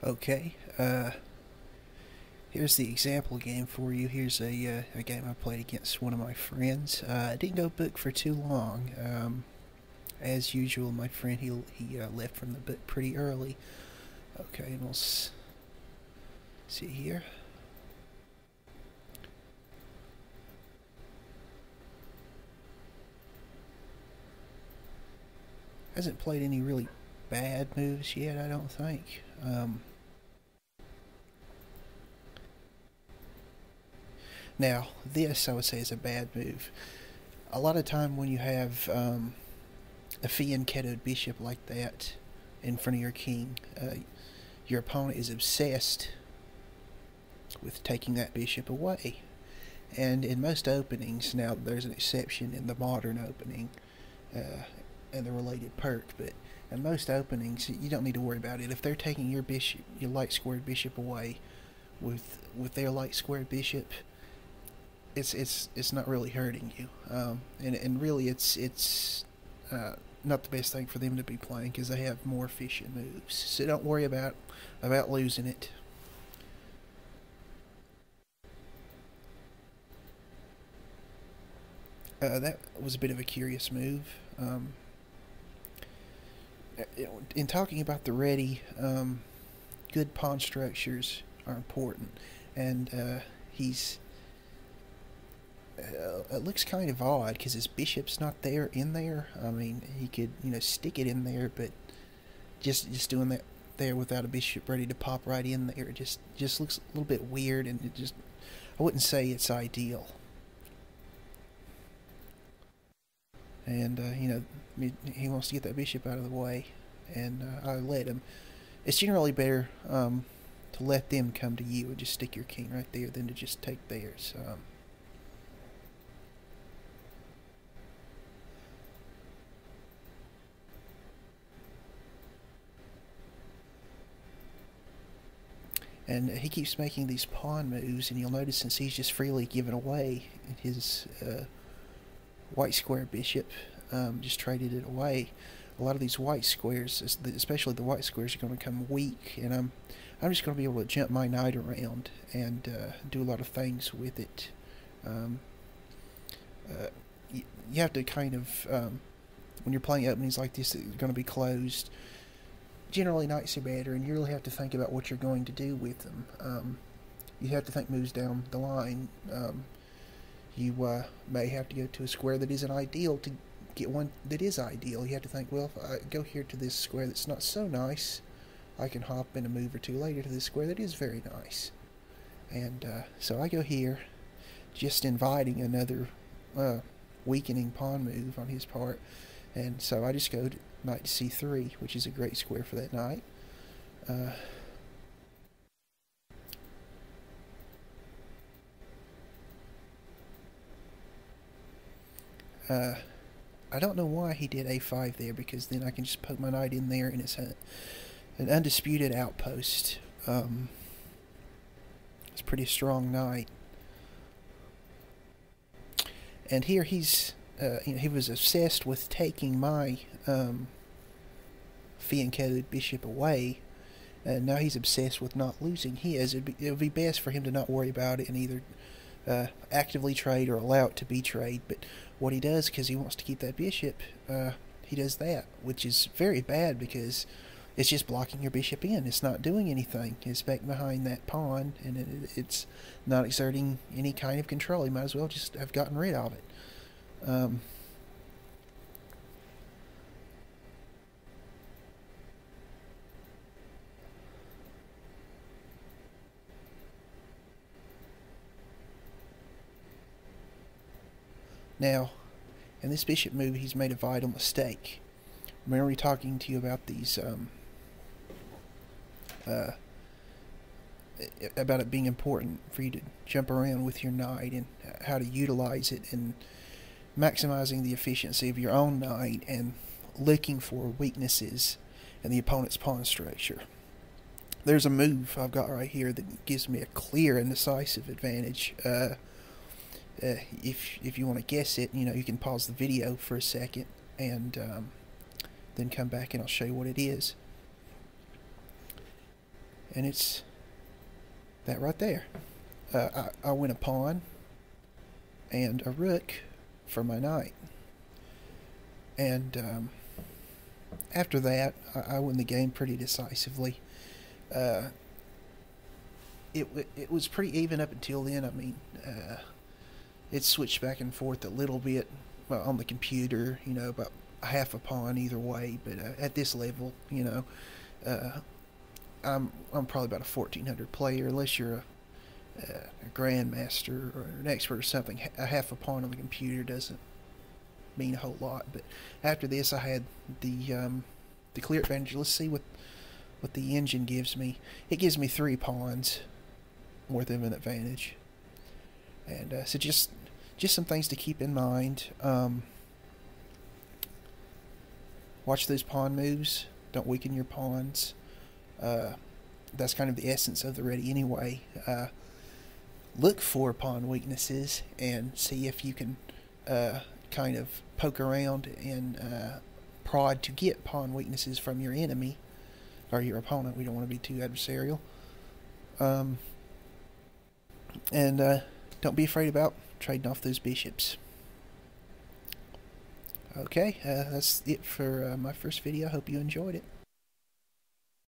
Okay, here's the example game for you. Here's a game I played against one of my friends. I didn't go book for too long. As usual, my friend he left from the book pretty early. Okay, and we'll see here. Hasn't played any really bad moves yet, I don't think. Now, this I would say is a bad move. A lot of time when you have a fianchettoed bishop like that in front of your king, your opponent is obsessed with taking that bishop away. And in most openings, now there's an exception in the modern opening and the related perk, but in most openings, you don't need to worry about it. If they're taking your bishop, your light squared bishop away with their light squared bishop, it's not really hurting you, and really it's not the best thing for them to be playing because they have more efficient moves. So don't worry about losing it. That was a bit of a curious move. In talking about the Reti, good pawn structures are important, and he's it looks kind of odd because his bishop's not there in there. I mean, he could stick it in there, but just doing that there without a bishop ready to pop right in there just looks a little bit weird, and it just I wouldn't say it's ideal. And he wants to get that bishop out of the way, and I let him. It's generally better to let them come to you and just stick your king right there than to just take theirs. And he keeps making these pawn moves, and you'll notice since he's just freely given away his white square bishop, just traded it away. A lot of these white squares, especially the white squares, are going to become weak, and I'm just going to be able to jump my knight around and do a lot of things with it. Um, you have to kind of when you're playing openings like this that are going to be closed. Generally, knights are better, and you really have to think about what you're going to do with them. You have to think moves down the line. You may have to go to a square that isn't ideal to get one that is ideal. You have to think, well, if I go here to this square that's not so nice, I can hop in a move or two later to this square that is very nice. And so I go here, just inviting another weakening pawn move on his part. And so I just go to knight to c3, which is a great square for that knight. Uh, uh, I don't know why he did a5 there, because then I can just poke my knight in there and it's an undisputed outpost. It's a pretty strong knight. And here he was obsessed with taking my fianchettoed bishop away, and now he's obsessed with not losing his. It would be best for him to not worry about it and either actively trade or allow it to be trade. But what he does, because he wants to keep that bishop, he does that, which is very bad because it's just blocking your bishop in. It's not doing anything. It's back behind that pawn, and it's not exerting any kind of control. He might as well just have gotten rid of it. Um, Now, in this bishop move, he's made a vital mistake. Remember me talking to you about these, uh, about it being important for you to jump around with your knight and how to utilize it and maximizing the efficiency of your own knight and looking for weaknesses in the opponent's pawn structure. There's a move I've got right here that gives me a clear and decisive advantage. If you want to guess it, you can pause the video for a second and then come back and I'll show you what it is. and it's that right there. I win a pawn and a rook for my knight. And after that, I win the game pretty decisively. Uh, it was pretty even up until then. I mean, it switched back and forth a little bit on the computer, about half a pawn either way. But at this level, uh, I'm probably about a 1400 player, unless you're a grandmaster or an expert or something. A half a pawn on the computer doesn't mean a whole lot. But after this, I had the clear advantage. Let's see what the engine gives me. It gives me 3 pawns worth of an advantage, and so just some things to keep in mind. Watch those pawn moves. Don't weaken your pawns. That's kind of the essence of the Reti anyway. Look for pawn weaknesses and see if you can kind of poke around and prod to get pawn weaknesses from your enemy or your opponent. We don't want to be too adversarial. And don't be afraid about trading off those bishops. Okay, that's it for my first video. I hope you enjoyed it.